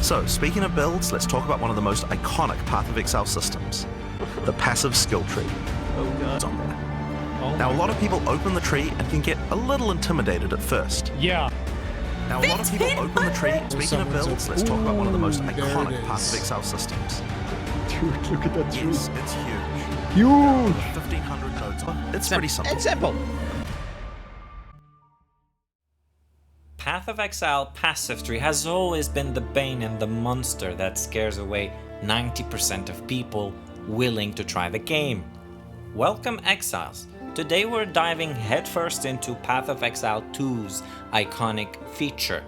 So, speaking of builds, let's talk about one of the most iconic Path of Exile systems, the passive skill tree. Oh god. It's on there. Oh Now, a my lot of God. people open the tree and can get a little intimidated at first. Yeah. Now, a lot of people open the tree. Speaking of someone's builds, like, let's talk about one of the most "Ooh, there it iconic Path is." of Exile systems. Dude, look at that tree. Yes, it's huge. Huge! 1,500 nodes. It's pretty simple. It's simple. Path of Exile passive tree has always been the bane and the monster that scares away 90% of people willing to try the game. Welcome Exiles! Today we're diving headfirst into Path of Exile 2's iconic feature,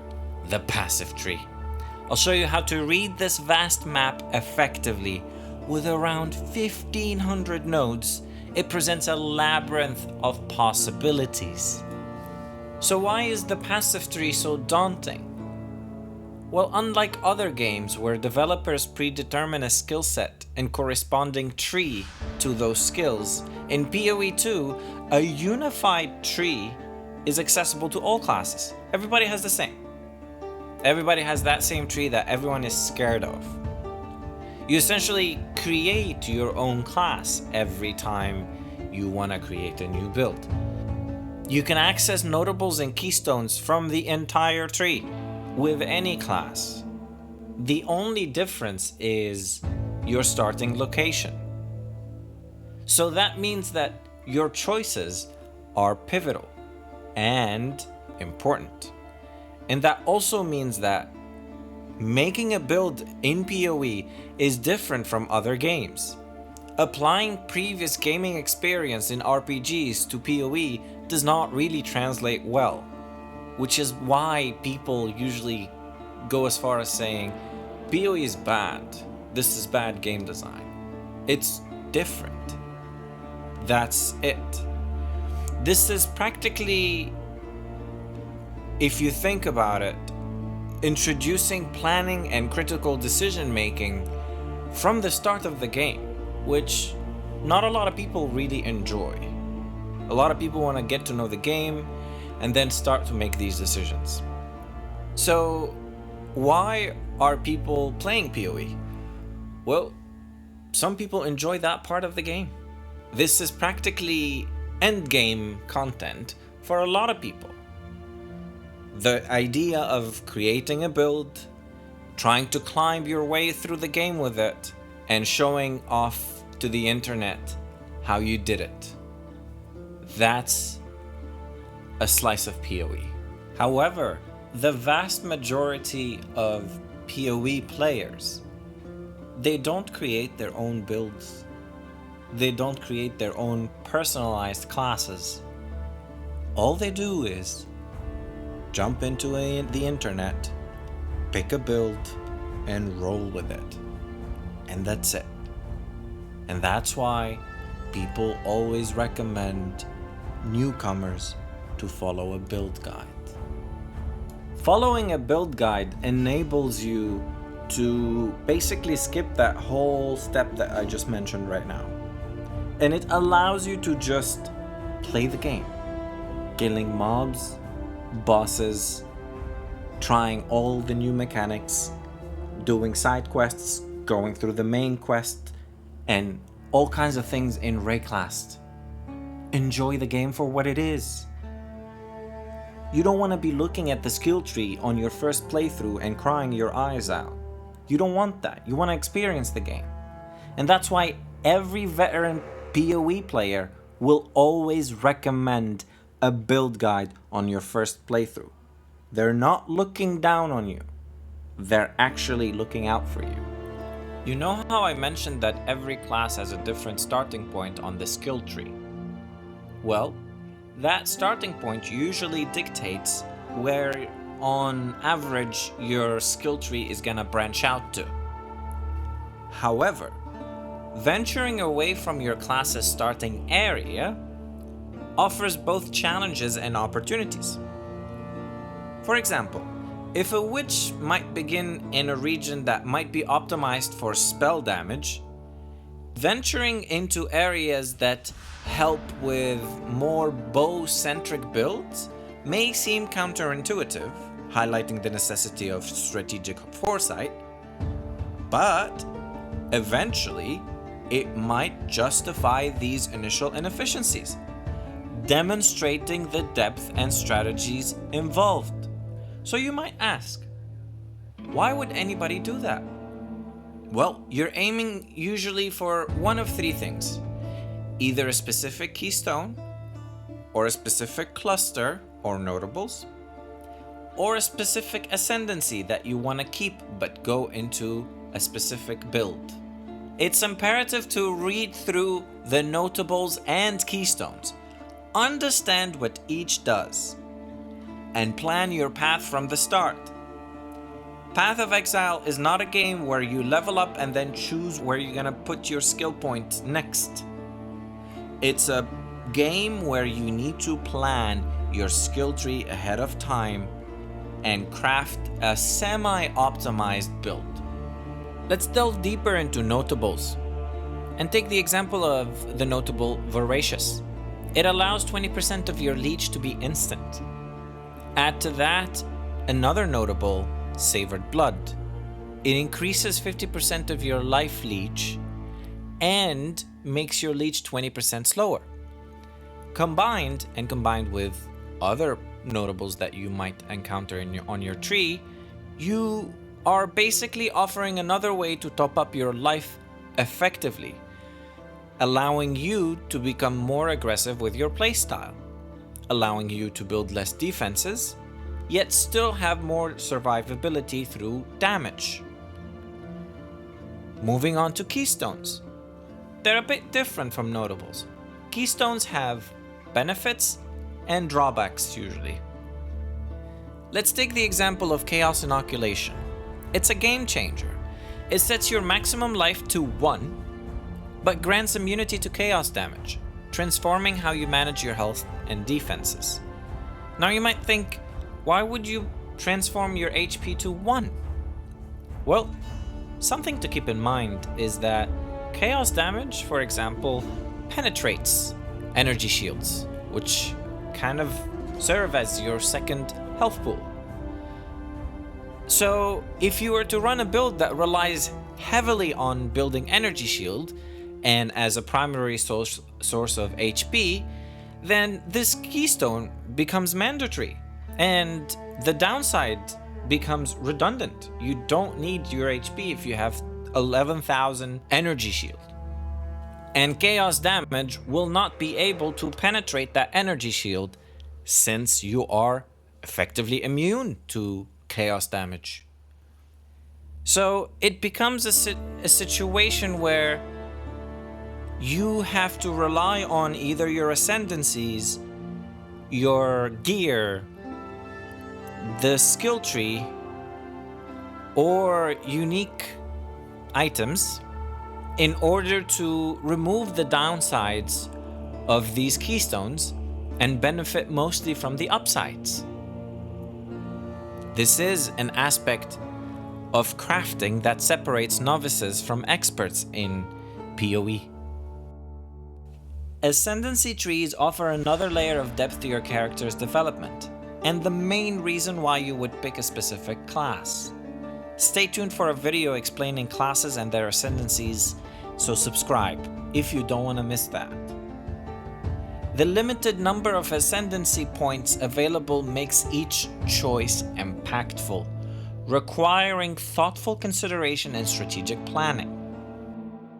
the passive tree. I'll show you how to read this vast map effectively. With around 1,500 nodes, it presents a labyrinth of possibilities. So why is the passive tree so daunting? Well, unlike other games where developers predetermine a skill set and corresponding tree to those skills, in POE 2, a unified tree is accessible to all classes. Everybody has the same. Everybody has that same tree that everyone is scared of. You essentially create your own class every time you want to create a new build. You can access notables and keystones from the entire tree with any class. The only difference is your starting location. So that means that your choices are pivotal and important. And that also means that making a build in PoE is different from other games. Applying previous gaming experience in RPGs to PoE does not really translate well, which is why people usually go as far as saying, PoE is bad, this is bad game design. It's different. That's it. This is practically, if you think about it, introducing planning and critical decision making from the start of the game, which not a lot of people really enjoy. A lot of people want to get to know the game and then start to make these decisions. So why are people playing PoE? Well, some people enjoy that part of the game. This is practically endgame content for a lot of people. The idea of creating a build, trying to climb your way through the game with it, and showing off to the internet how you did it. That's a slice of PoE. However, the vast majority of PoE players, they don't create their own builds. They don't create their own personalized classes. All they do is jump into the internet, pick a build, and roll with it. And that's it. And that's why people always recommend newcomers to follow a build guide. Following a build guide enables you to basically skip that whole step that I just mentioned right now. And it allows you to just play the game, killing mobs, bosses, trying all the new mechanics, doing side quests, going through the main quest, and all kinds of things in Rayclast. Enjoy the game for what it is. You don't want to be looking at the skill tree on your first playthrough and crying your eyes out. You don't want that. You want to experience the game. And that's why every veteran PoE player will always recommend a build guide on your first playthrough. They're not looking down on you. They're actually looking out for you. You know how I mentioned that every class has a different starting point on the skill tree? Well, that starting point usually dictates where on average your skill tree is gonna branch out to. However, venturing away from your class's starting area offers both challenges and opportunities. For example, if a witch might begin in a region that might be optimized for spell damage, venturing into areas that help with more bow-centric builds may seem counterintuitive, highlighting the necessity of strategic foresight, but eventually it might justify these initial inefficiencies, demonstrating the depth and strategies involved. So you might ask, why would anybody do that? Well, you're aiming usually for one of three things: either a specific keystone, or a specific cluster or notables, or a specific ascendancy that you want to keep but go into a specific build. It's imperative to read through the notables and keystones, understand what each does, and plan your path from the start. Path of Exile is not a game where you level up and then choose where you're gonna put your skill point next. It's a game where you need to plan your skill tree ahead of time and craft a semi-optimized build. Let's delve deeper into notables and take the example of the notable Voracious. It allows 20% of your leech to be instant. Add to that another notable, Savored Blood. It increases 50% of your life leech and makes your leech 20% slower. Combined with other notables that you might encounter on your tree, you are basically offering another way to top up your life effectively, allowing you to become more aggressive with your playstyle, allowing you to build less defenses, yet still have more survivability through damage. Moving on to keystones. They're a bit different from notables. Keystones have benefits and drawbacks usually. Let's take the example of Chaos Inoculation. It's a game changer. It sets your maximum life to 1, but grants immunity to chaos damage, transforming how you manage your health and defenses. Now you might think, why would you transform your HP to 1? Well, something to keep in mind is that chaos damage, for example, penetrates energy shields, which kind of serve as your second health pool. So if you were to run a build that relies heavily on building energy shield and as a primary source of HP, then this keystone becomes mandatory and the downside becomes redundant. You don't need your HP if you have 11,000 energy shield. And chaos damage will not be able to penetrate that energy shield since you are effectively immune to chaos damage. So it becomes a situation where you have to rely on either your ascendancies, your gear, the skill tree, or unique items in order to remove the downsides of these keystones and benefit mostly from the upsides. This is an aspect of crafting that separates novices from experts in POE. Ascendancy trees offer another layer of depth to your character's development, and the main reason why you would pick a specific class. Stay tuned for a video explaining classes and their ascendancies, so subscribe if you don't want to miss that. The limited number of ascendancy points available makes each choice impactful, requiring thoughtful consideration and strategic planning.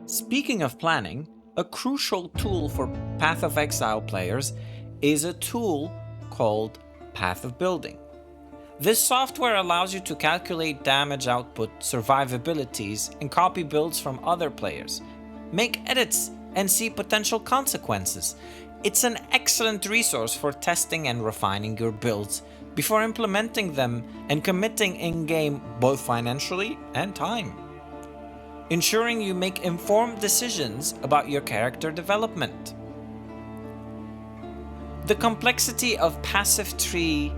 Speaking of planning, a crucial tool for Path of Exile players is a tool called Path of Building. This software allows you to calculate damage output, survivabilities, and copy builds from other players, make edits, and see potential consequences. It's an excellent resource for testing and refining your builds before implementing them and committing in-game both financially and time, ensuring you make informed decisions about your character development. The complexity of passive tree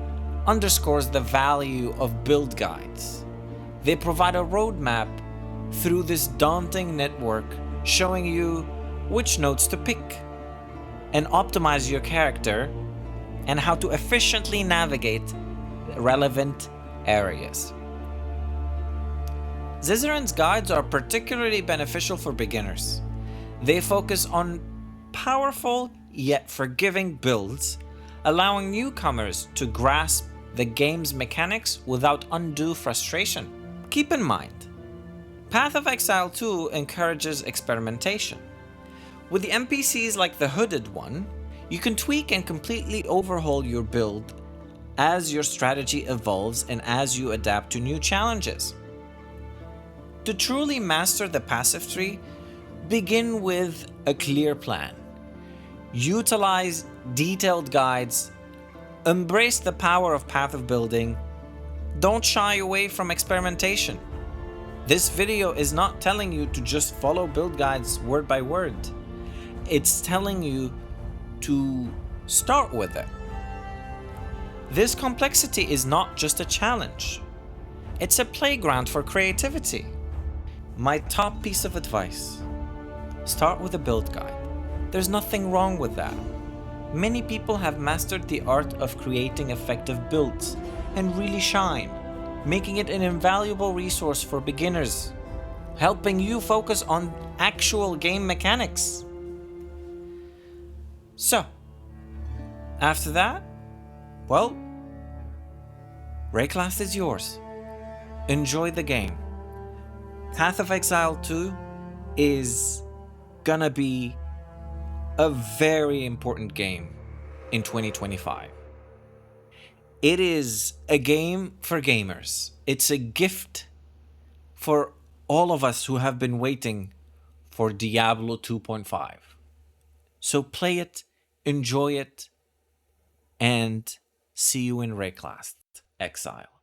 underscores the value of build guides. They provide a roadmap through this daunting network, showing you which nodes to pick and optimize your character and how to efficiently navigate relevant areas. Zizaran's guides are particularly beneficial for beginners. They focus on powerful yet forgiving builds, allowing newcomers to grasp the game's mechanics without undue frustration. Keep in mind, Path of Exile 2 encourages experimentation. With the NPCs like the hooded one, you can tweak and completely overhaul your build as your strategy evolves and as you adapt to new challenges. To truly master the passive tree, begin with a clear plan. Utilize detailed guides, embrace the power of path of building, don't shy away from experimentation. This video is not telling you to just follow build guides word by word. It's telling you to start with it. This complexity is not just a challenge. It's a playground for creativity. My top piece of advice: start with a build guide. There's nothing wrong with that. Many people have mastered the art of creating effective builds and really shine, making it an invaluable resource for beginners, helping you focus on actual game mechanics. So, after that, well, Rayclast is yours. Enjoy the game. Path of Exile 2 is gonna be a very important game in 2025. It is a game for gamers. It's a gift for all of us who have been waiting for Diablo 2.5. So play it, enjoy it, and see you in Rayclast Exile.